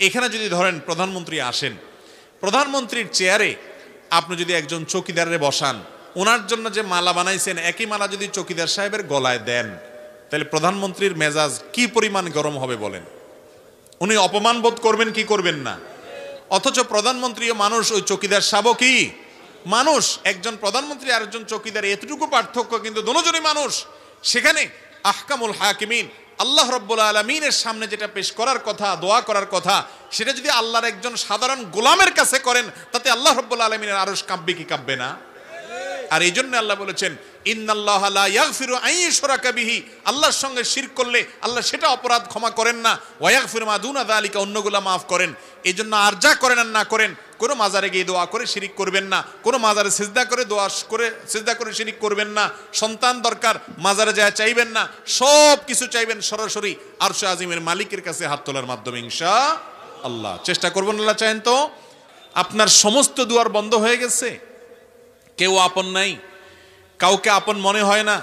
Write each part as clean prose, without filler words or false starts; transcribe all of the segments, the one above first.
এখানে যদি ধরেন প্রধানমন্ত্রী আসেন, প্রধানমন্ত্রীর চেয়ারে আপনি যদি একজন চৌকিদারে বসান, ওনার জন্য যে মালা বানাইছেন একই মালা যদি চৌকিদার সাহেবের গলায় দেন, তাহলে প্রধানমন্ত্রীর মেজাজ কি পরিমাণ গরম হবে বলেন? উনি অপমান বোধ করবেন কি করবেন না? অথচ প্রধানমন্ত্রীও মানুষ, ওই চৌকিদার সাহেবও কি মানুষ। একজন প্রধানমন্ত্রী আর একজন চৌকিদার এতটুকু পার্থক্য, কিন্তু দুজনই মানুষ। সেখানে আহকামুল হাকিমিন আল্লাহ রাব্বুল আলামিনের সামনে যেটা পেশ করার কথা, দোয়া করার কথা, সেটা যদি আল্লাহর একজন সাধারণ গোলামের কাছে করেন, তাতে আল্লাহ রাব্বুল আলামিনের আরশ কাঁপবে কি কাঁপবে না? আর এই জন্য আল্লাহ বলেছেন, ইন্নাল্লাহা লা ইয়াগফিরু আন ইউশরাকা বিহি, আল্লাহর সঙ্গে শিরক করলে আল্লাহ সেটা অপরাধ ক্ষমা করেন না, ওয়া ইয়াগফিরু মা দুনা যালিকা, অন্যগুলা মাফ করেন। এই জন্য আর যা করেন আর না করেন, কোনো মাজারে গিয়ে দোয়া করে শিরিক করবেন না, কোনো মাজারে সিজদা করে দোয়া করে সিজদা করে শিরিক করবেন না, সন্তান দরকার মাজারে যায় চাইবেন না, সব কিছু চাইবেন সরাসরি আরশে আজিমের মালিকের কাছে হাত তোলার মাধ্যমে ইনশাআল্লাহ। চেষ্টা করবেন, আল্লাহ চাহেন তো। আপনার সমস্ত দুয়ার বন্ধ হয়ে গেছে, কেউ আপন নাই, কাউকে আপন মনে হয় না,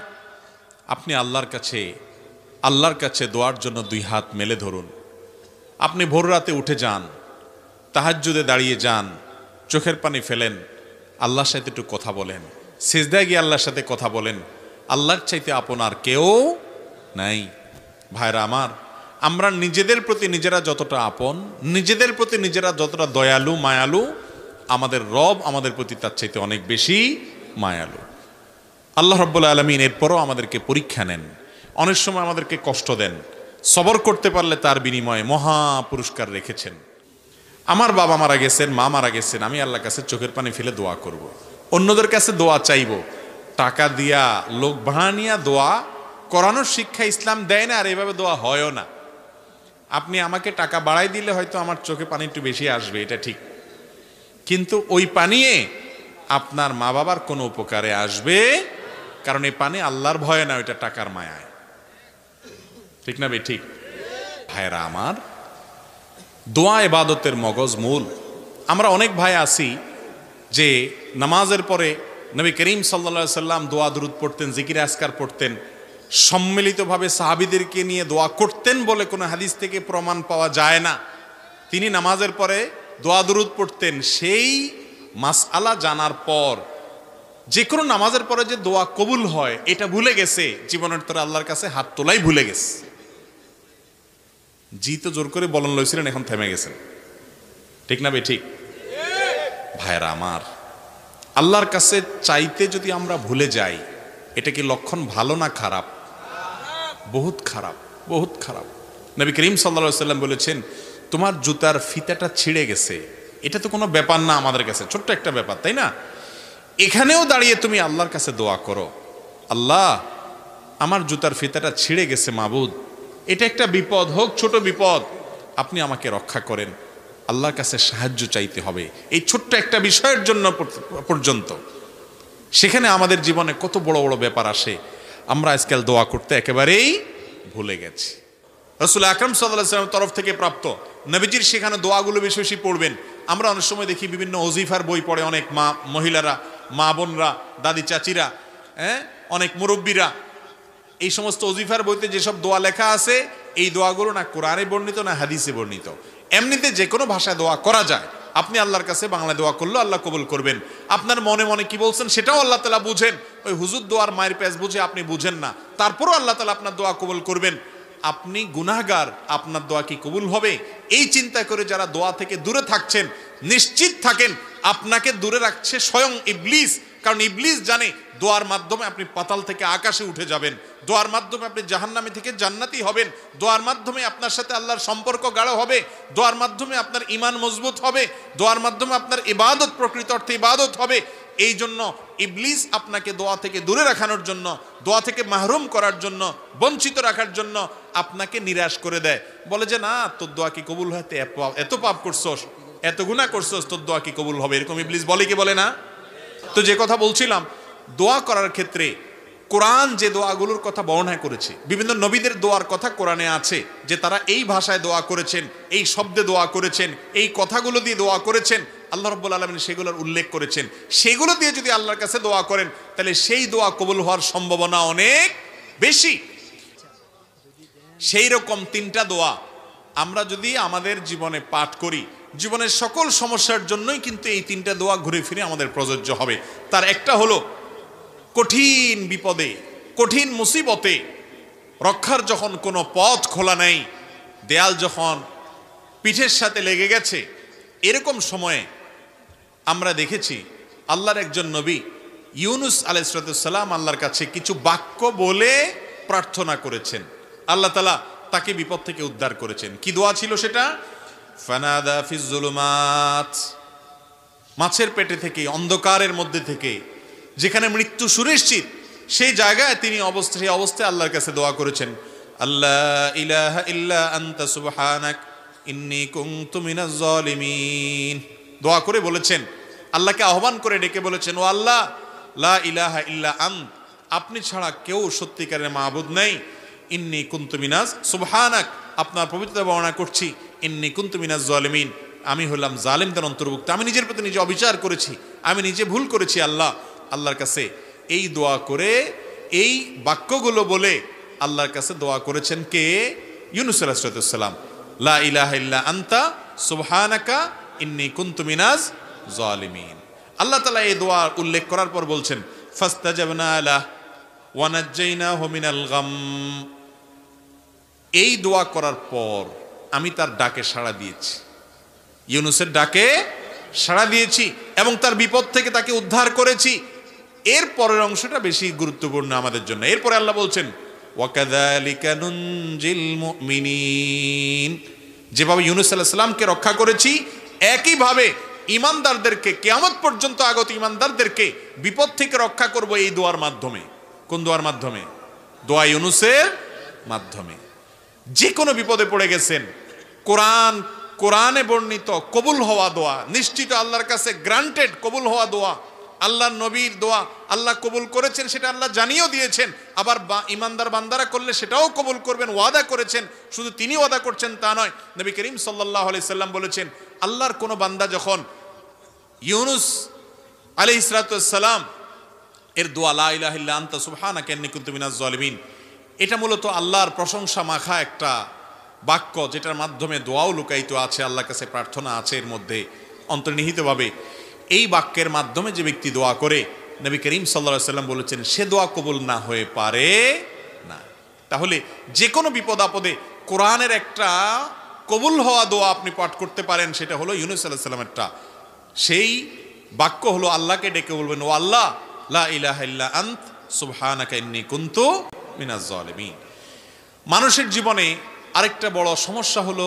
আপনি আল্লাহর কাছে দোয়ার জন্য দুই হাত মেলে ধরুন। আপনি ভোর রাতে উঠে যান, তাহাজ্জুদে দাঁড়িয়ে যান, চোখের পানি ফেলেন, আল্লাহর সাথে একটু কথা বলেন, সিজদায় গিয়ে আল্লাহর সাথে কথা বলেন। আল্লাহর চাইতে আপন আর কেউ নাই। ভাইরা আমার, আমরা নিজেদের প্রতি নিজেরা যতটা আপন, নিজেদের প্রতি নিজেরা যতটা দয়ালু মায়ালু, আমাদের রব আমাদের প্রতি তার চাইতে অনেক বেশি মায়ালু। আল্লাহ রাব্বুল আলামিন এরপরও আমাদেরকে পরীক্ষা নেন, অনেক সময় আমাদেরকে কষ্ট দেন। সবর করতে পারলে তার বিনিময়ে মহা পুরস্কার রেখেছেন। আমার বাবা মারা গেছেন, মা মারা গেছেন, আমি আল্লাহর কাছে চোখের পানি ফেলে দোয়া করব। অন্যদের কাছে দোয়া চাইব, টাকা দিয়া লোক ভাড়া নিয়ে দোয়া করানোর শিক্ষা ইসলাম দেয় না, আর এভাবে দোয়া হয়ও না। আপনি আমাকে টাকা বাড়াই দিলে হয়তো আমার চোখে পানি একটু বেশি আসবে, এটা ঠিক, কিন্তু ওই পানিয়ে আপনার মা বাবার কোনো উপকারে আসবে, কারণ এই পানি আল্লাহর ভয়ে না, ওইটা টাকার মায়ায়। ঠিক না ভাই? ঠিক। ভাইরা আমার, দোয়া ইবাদতের মগজ মূল। আমরা অনেক ভাই আছি যে নামাজের পরে নবী করিম সাল্লাল্লাহু আলাইহি সাল্লাম দোয়া দুরূদ পড়তেন, জিকির আজকার পড়তেন, সম্মিলিতভাবে সাহাবীদেরকে নিয়ে দোয়া করতেন বলে কোনো হাদিস থেকে প্রমাণ পাওয়া যায় না। তিনি নামাজের পরে দোয়া দুরূদ পড়তেন। সেই মাসআলা জানার পর যে কোনো নামাজের পরে যে দোয়া কবুল হয় এটা ভুলে গেছে, জীবনের তরে আল্লাহর কাছে হাত তোলাই ভুলে গেছে। জি তো জোর করে বলন লইছিলেন, এখন থেমে গেছেন। ঠিক না ভাই? ঠিক। ভাইরা আমার, আল্লাহর কাছে চাইতে যদি আমরা ভুলে যাই, এটা কি লক্ষণ ভালো না খারাপ? বহুত খারাপ, বহুত খারাপ। নবী করিম সাল্লাল্লাহু আলাইহি সাল্লাম বলেছেন, তোমার জুতার ফিতাটা ছিঁড়ে গেছে, এটা তো কোনো ব্যাপার না আমাদের কাছে, ছোট্ট একটা ব্যাপার, তাই না? এখানেও দাঁড়িয়ে তুমি আল্লাহর কাছে দোয়া করো, আল্লাহ আমার জুতার ফিতাটা ছিঁড়ে গেছে মাবুদ, এটা একটা বিপদ, হোক ছোট বিপদ, আপনি আমাকে রক্ষা করেন। আল্লাহর কাছে সাহায্য চাইতে হবে এই ছোট্ট একটা বিষয়ের জন্য পর্যন্ত। সেখানে আমাদের জীবনে কত বড় বড় ব্যাপার আসে, আমরা আজকাল দোয়া করতে একেবারেই ভুলে গেছি। রাসূল আকরাম সাল্লাল্লাহু আলাইহি ওয়াসাল্লামের তরফ থেকে প্রাপ্ত নবীজির সেখানে দোয়াগুলো বেশি বেশি পড়বেন। আমরা অনেক সময় দেখি বিভিন্ন ওজিফার বই পড়ে অনেক মহিলারা, মা বোনরা, দাদি চাচিরা, অনেক মুরব্বীরা, এই সমস্ত ওজিফার বইতে যেসব দোয়া লেখা আছে, এই দোয়াগুলো না কোরআনে বর্ণিত না হাদিসে বর্ণিত। এমনিতে যে কোনো ভাষায় দোয়া করা যায়। আপনি আল্লাহর কাছে বাংলা দোয়া করলেও আল্লাহ কবুল করবেন। আপনার মনে মনে কি বলছেন সেটাও আল্লাহ তাআলা বুঝেন। ওই হুজুর দোয়ার মায়ের পেঁচ বুঝে আপনি বুঝেন না, তারপরও আল্লাহ তাআলা আপনার দোয়া কবুল করবেন। আপনি গুনাহগার, আপনার দোয়া কি কবুল হবে? এই চিন্তা করে যারা দোয়া থেকে দূরে থাকছেন, নিশ্চিত থাকেন আপনাকে দূরে রাখছে স্বয়ং ইবলিস। কারণ ইবলিস জানে দোয়ার মাধ্যমে আপনি পাতাল থেকে আকাশে উঠে যাবেন, দোয়ার মাধ্যমে আপনি জাহান্নামী থেকে জান্নাতি হবেন, দোয়ার মাধ্যমে আপনার সাথে আল্লাহর সম্পর্ক গাঢ় হবে, দোয়ার মাধ্যমে আপনার ঈমান মজবুত হবে, দোয়ার মাধ্যমে আপনার ইবাদত প্রকৃত অর্থে ইবাদত হবে। এই জন্য ইবলিস আপনাকে দোয়া থেকে দূরে রাখানোর জন্য, দোয়া থেকে মাহরুম করার জন্য, বঞ্চিত রাখার জন্য আপনাকে নিরাশ করে দেয়। বলে যে না, তোর দোয়া কি কবুল হয়? এত পাপ করছস, এত গুনাহ করছস, তোর দোয়া কি কবুল হবে? এরকম ইবলিস বলে কি বলে না? তো যে কথা বলছিলাম, দোয়া করার ক্ষেত্রে কোরআন যে দোয়াগুলোর কথা বর্ণনা করেছে, বিভিন্ন নবীদের দোয়ার কথা কোরআনে আছে যে তারা এই ভাষায় দোয়া করেছেন, এই শব্দে দোয়া করেছেন, এই কথাগুলো দিয়ে দোয়া করেছেন। আল্লাহ রাব্বুল আলামিন সেগুলোর উল্লেখ করেছেন। সেগুলো দিয়ে যদি আল্লাহর কাছে দোয়া করেন, তাহলে সেই দোয়া কবুল হওয়ার সম্ভাবনা অনেক বেশি। সেই রকম তিনটা দোয়া আমরা যদি আমাদের জীবনে পাঠ করি, জীবনের সকল সমস্যার জন্যই কিন্তু এই তিনটা দোয়া ঘুরে ফিরে আমাদের প্রযোজ্য হবে। তার একটা হলো কঠিন বিপদে, কঠিন মুসিবতে রক্ষার যখন কোনো পথ খোলা নেই, দেয়াল যখন পিঠের সাথে লেগে গেছে, এরকম সময়ে আমরা দেখেছি আল্লাহর একজন নবী ইউনুস আলাইহিস সালাম আল্লাহর কাছে কিছু বাক্য বলে প্রার্থনা করেছেন, আল্লাহ তাআলা তাকে বিপদ থেকে উদ্ধার করেছেন। কি দোয়া ছিল সেটা? ফানাদা ফিজ জুলুমাত, মাছের পেটে থেকে, অন্ধকারের মধ্যে থেকে, যেখানে মৃত্যু সুনিশ্চিত, সেই জায়গায় তিনি সেই অবস্থায় আল্লাহর কাছে দোয়া করেছেন, আল্লাহ ইলাহা ইল্লা আনতা সুবহানাক ইন্নী কুনতু মিনাজ জালিমিন। দোয়া করে বলেছেন, আল্লাহকে আহ্বান করে ডেকে বলেছেন, ও আল্লাহ, লা ইলাহা ইল্লা আন্ত, আপনি ছাড়া কেউ সত্যিকারের মাবুদ নেই, ইন্নী কুনতু মিনাজ সুবহানাক, আপনার পবিত্রতা বর্ণনা করছি, ইন্নী কুনতু মিনাজ জালিমিন, আমি হলাম জালিমদের অন্তর্ভুক্ত, আমি নিজের প্রতি নিজে অবিচার করেছি, আমি নিজে ভুল করেছি। আল্লাহর কাছে এই দোয়া করে, এই বাক্যগুলো বলে আল্লাহর কাছে দোয়া করেছেন কে? ইউনুস আলাইহিস সালাম। লা ইলাহা ইল্লা আনতা সুবহানাকা ইন্নী কুনতু মিনাজ জালিমিন। আল্লাহ তাআলা এই দোয়া উল্লেখ করার পর বলছেন, ফাস্তাজাবনা লাহু ওয়া নাজ্জাইনাহু মিনাল গাম। এই দোয়া করার পর আমি তার ডাকে সাড়া দিয়েছি, ইউনুসের ডাকে সাড়া দিয়েছি এবং তার বিপদ থেকে তাকে উদ্ধার করেছি। এর পরের অংশটা বেশি গুরুত্বপূর্ণ আমাদের জন্য। এরপরে আল্লাহ বলছেন, ওয়াকাযালিকা নুনজিল মুমিনিন, যেভাবে ইউনুস আলাইহিস সালামকে রক্ষা করেছি, একইভাবে ঈমানদারদেরকে, কিয়ামত পর্যন্ত আগত ঈমানদারদেরকে বিপদ থেকে রক্ষা করব এই দোয়ার মাধ্যমে। কোন দোয়ার মাধ্যমে? দোয়া ইউনুসের মাধ্যমে। যে কোনো বিপদে পড়ে গেছেন, কোরআনে বর্ণিত কবুল হওয়া দোয়া, নিশ্চিত আল্লাহর কাছে গ্রান্টেড কবুল হওয়া দোয়া, আল্লাহর নবীর দোয়া আল্লাহ কবুল করেছেন, সেটা আল্লাহ জানিয়েও দিয়েছেন। আবার ঈমানদার বান্দারা করলে সেটাও কবুল করবেন, ওয়াদা করেছেন। শুধু তিনি ওয়াদা করছেন তা নয়, নবী করিম সাল্লাল্লাহু আলাইহি সাল্লাম বলেছেন, আল্লাহর কোনো বান্দা যখন ইউনুস আলাইহিস সালাম এর দোয়া, লা ইলাহা ইল্লা আনতা সুবহানাকা ইন্নী কুনতু মিনাজ জালিমিন, এটা মূলত আল্লাহর প্রশংসা মাখা একটা বাক্য, যেটার মাধ্যমে দোয়াও লুকায়িত আছে, আল্লাহর কাছে প্রার্থনা আছে এর মধ্যে অন্তর্নিহিতভাবে। এই বাক্যের মাধ্যমে যে ব্যক্তি দোয়া করে, নবী করিম সাল্লাল্লাহু আলাইহি সাল্লাম বলেছেন, সে দোয়া কবুল না হয়ে পারে না। তাহলে যে কোনো বিপদ আপদে কোরআনের একটা কবুল হওয়া দোয়া আপনি পাঠ করতে পারেন, সেটা হলো ইউনুস আলাইহিস সালামেরটা। সেই বাক্য হলো, আল্লাহকে ডেকে বলবেন, ও আল্লাহ, লা ইলাহা ইল্লা আন্ত সুবহানাকা ইন্নী কুনতু মিনাজ জালিমিন। মানুষের জীবনে আরেকটা বড় সমস্যা হলো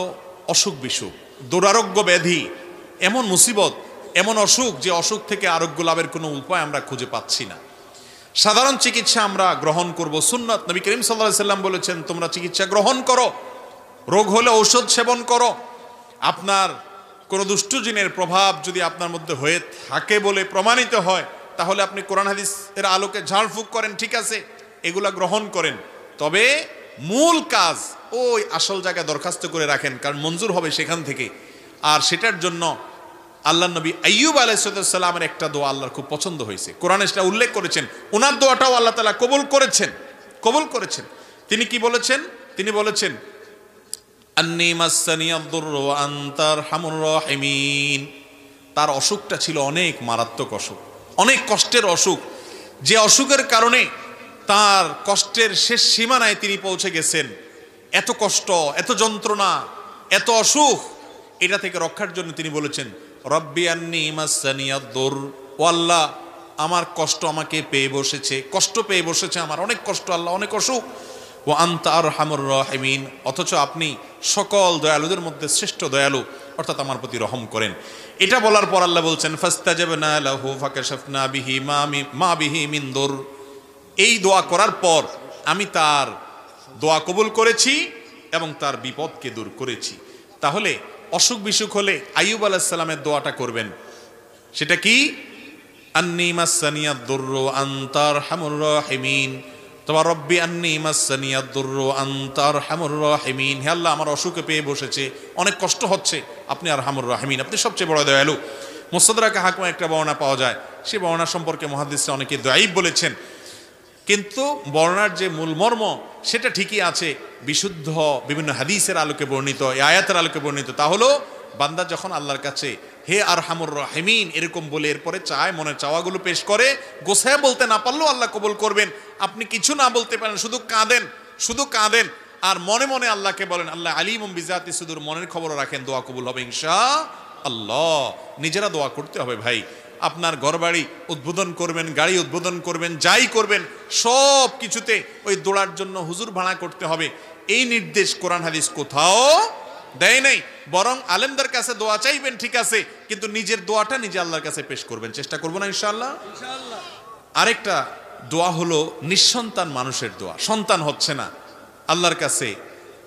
অসুখ বিসুখ, দুরারোগ্য ব্যাধি, এমন মুসিবত, এমন অসুখ, যে অসুখ থেকে আরোগ্য লাভের কোনো উপায় আমরা খুঁজে পাচ্ছি না। সাধারণ চিকিৎসা আমরা গ্রহণ করব, সুন্নাত, নবী করিম সাল্লাল্লাহু আলাইহি সাল্লাম বলেছেন, তোমরা চিকিৎসা গ্রহণ করো, রোগ হলে ঔষধ সেবন করো। আপনার কোনো দুষ্ট জিনের প্রভাব যদি আপনার মধ্যে হয়ে থাকে বলে প্রমাণিত হয়, তাহলে আপনি কোরআন হাদিসের আলোকে ঝাড়ফুঁক করেন, ঠিক আছে, এগুলা গ্রহণ করেন। তবে মূল কাজ ওই আসল জায়গায় দরখাস্ত করে রাখেন, কারণ মঞ্জুর হবে সেখান থেকে। আর সেটার জন্য আল্লাহ নবী আইয়ুব আলাইহিস সালামের একটা দোয়া আল্লাহর খুব পছন্দ হয়েছে, কোরআনে সেটা উল্লেখ করেছেন। ওনার দোয়াটাও আল্লাহ তাআলা কবুল করেছেন। তিনি কি বলেছেন? তিনি বলেছেন, আন্নী মাসসানিয়াদ দুররু ওয়া আনতা আরহামুর রাহিমিন। তার অসুখটা ছিল অনেক মারাত্মক অসুখ, অনেক কষ্টের অসুখ, যে অসুখের কারণে তার কষ্টের শেষ সীমানায় তিনি পৌঁছে গেছেন। এত কষ্ট, এত যন্ত্রণা, এত অসুখ, এটা থেকে রক্ষার জন্য তিনি বলেছেন, রব্বি আন্নী মাসসানিয়াদ দুর, ও আল্লাহ, আমার কষ্ট আমাকে পেয়ে বসেছে, কষ্ট পেয়ে বসেছে, আমার অনেক কষ্ট আল্লাহ, অনেক অসুখ। ওয়া আনতা আরহামুর রাহিমিন, অথচ আপনি সকল দয়ালুদের মধ্যে শ্রেষ্ঠ দয়ালু, অর্থাৎ আমার প্রতি রহম করেন। এটা বলার পর আল্লাহ বলছেন, ফাস্তাজাবনা লাহু ফাকাশাফনা বিহি মা বিহি মিন দুর। এই দোয়া করার পর আমি তার দোয়া কবুল করেছি এবং তার বিপদকে দূর করেছি। তাহলে অসুখ বিসুখ হলে আইয়ুব আলাইহিস সালামের দোয়াটা করবেন। সেটা কি? আন্নী মাসসানিয়াদ দুররু আনতা আরহামুর রাহিমিন, তোমার রব্বি আন্নী মাসসানিয়াদ দুররু আনতা আরহামুর রাহিমিন। হে আল্লাহ, আমার অসুখে পেয়ে বসেছে, অনেক কষ্ট হচ্ছে, আপনি আরহামুর রাহিমিন, আপনি সবচেয়ে বড় দয়ালু। মুস্তাদরাকে হাকিমে একটা বর্ণনা পাওয়া যায়, সেই বর্ণনা সম্পর্কে মুহাদ্দিসরা অনেকে দাঈফ বলেছেন, কিন্তু বর্ণনার যে মূল মর্ম সেটা ঠিকই আছে, বিশুদ্ধ বিভিন্ন হাদিসের আলোকে বর্ণিত, এই আয়াতের আলোকে বর্ণিত, তা হলো বান্দা যখন আল্লাহর কাছে হে আরহামুর রাহিমিন এরকম বলে এরপরে চায়, মনের চাওয়াগুলো পেশ করে, গোছায় বলতে না পারলেও আল্লাহ কবুল করবেন। আপনি কিছু না বলতে পারেন, শুধু কাঁদেন আর মনে মনে আল্লাহকে বলেন, আল্লাহ আলিমুম বিজাতি সুদূর, মনের খবর রাখেন, দোয়া কবুল হবে ইনশাআল্লাহ। নিজেরা দোয়া করতে হবে ভাই। আপনার ঘরবাড়ি উদ্বোধন করবেন, গাড়ি উদ্বোধন করবেন, যাই করবেন সব কিছুতে ওই দোয়ার জন্য হুজুর ভাড়া করতে হবে, এই নির্দেশ কোরআন হাদিস কোথাও দেয় নাই। বরং আলেমদের কাছে দোয়া চাইবেন, ঠিক আছে, কিন্তু নিজের দোয়াটা নিজে আল্লাহর কাছে পেশ করবেন। চেষ্টা করবো না ইনশাআল্লাহ। আরেকটা দোয়া হলো নিঃসন্তান মানুষের দোয়া। সন্তান হচ্ছে না, আল্লাহর কাছে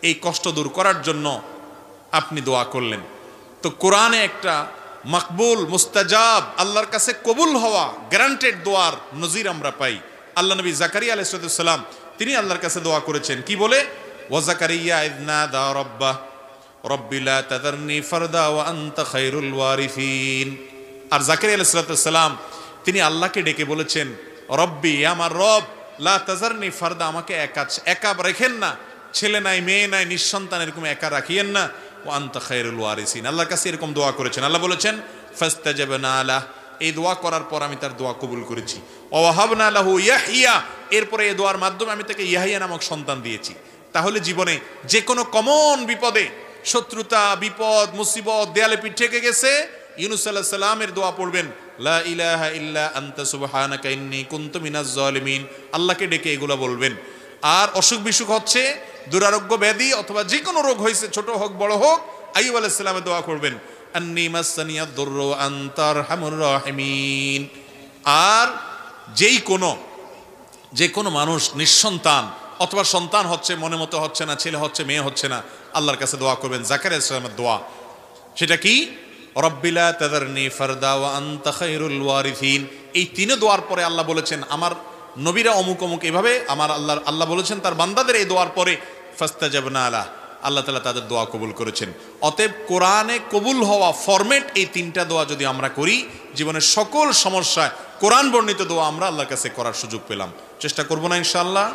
এই কষ্ট দূর করার জন্য আপনি দোয়া করলেন। তো কোরআনে একটা মকবুল মুস্তাজাব, আল্লাহর কাছে কবুল হওয়া গ্যারান্টেড দোয়ার নজির আমরা পাই। আল্লাহ নবী জাকারিয়া আলাইহিস সালাম তিনি আল্লাহর কাছে দোয়া করেছেন, কি বলে? ওয়া জাকারিয়া ইয নাদা রাব্বাহ রব্বি লা তাযারনি ফারদা ওয়া আনতা খায়রুল ওয়ারিসিন। আর জাকারিয়া আলাইহিস সালাম তিনি আল্লাহকে ডেকে বলেছেন, রব্বি, আমার রব, লা তাযারনি ফারদা, আমাকে একা রেখেন না, ছেলে নাই মেয়ে নাই নিঃসন্তান এরকম একা রাখিয়েন না, ওয়া আনতা খায়রুল ওয়ারিসিন। আল্লাহর কাছে এরকম দোয়া করেছেন। আল্লাহ বলেছেন ফাস্তাজাবনা লাহ, এই দোয়া করার পর আমি তার দোয়া কবুল করেছি। ওয়া ওয়াহাবনা লাহু ইয়াহইয়া, এরপরে এই দোয়ার মাধ্যমে আমি তাকে ইয়াহইয়া নামক সন্তান দিয়েছি। তাহলে জীবনে যে কোনো কমন বিপদে, শত্রুতা, বিপদ, মুসিবত, দেয়ালে পিঠ ঠেকে গেছে, ইউনূস আলাইহিস সালামের দোয়া পড়বেন, লা ইলাহা ইল্লা আনতা সুবহানাকা ইন্নী কুনতু মিনাজ জালিমিন। আল্লাহকে ডেকে এগুলো বলবেন। আর অসুখ বিসুখ হচ্ছে, দুরারোগ্য ব্যাধি অথবা যে কোনো রোগ হয়েছে, ছোট হোক বড় হোক, আইয়ুব আলাইহিস সালামের দোয়া করবেন, আন্নী মাসসানিয়াদ দুররু ওয়া আনতা আরহামুর রাহিমিন। আর যে কোনো মানুষ নিঃসন্তান অথবা সন্তান হচ্ছে, মনে মতো হচ্ছে না, ছেলে হচ্ছে, মেয়ে হচ্ছে না, আল্লাহর কাছে দোয়া করবেন জাকারিয়া আলাইহিস সালামের দোয়া। সেটা কি? রব্বি লা তাযারনি ফারদা ওয়া আনতা খায়রুল ওয়ারিসিন। এই তিন দোয়ার পরে আল্লাহ বলেছেন, আমার নবীরা অমুক অমুক এভাবে, আমার আল্লাহ বলেছেন তার বান্দাদের এই দোয়ার পরে ফাস্তাজাবনা লাহ, আল্লাহ তাআলা তাদের দোয়া কবুল করেছেন। অতএব কোরআনে কবুল হওয়া ফরম্যাট এই তিনটা দোয়া যদি আমরা করি, জীবনের সকল সমস্যায় কোরআন বর্ণিত দোয়া আমরা আল্লাহর কাছে করার সুযোগ পেলাম। চেষ্টা করবো না ইনশাআল্লাহ?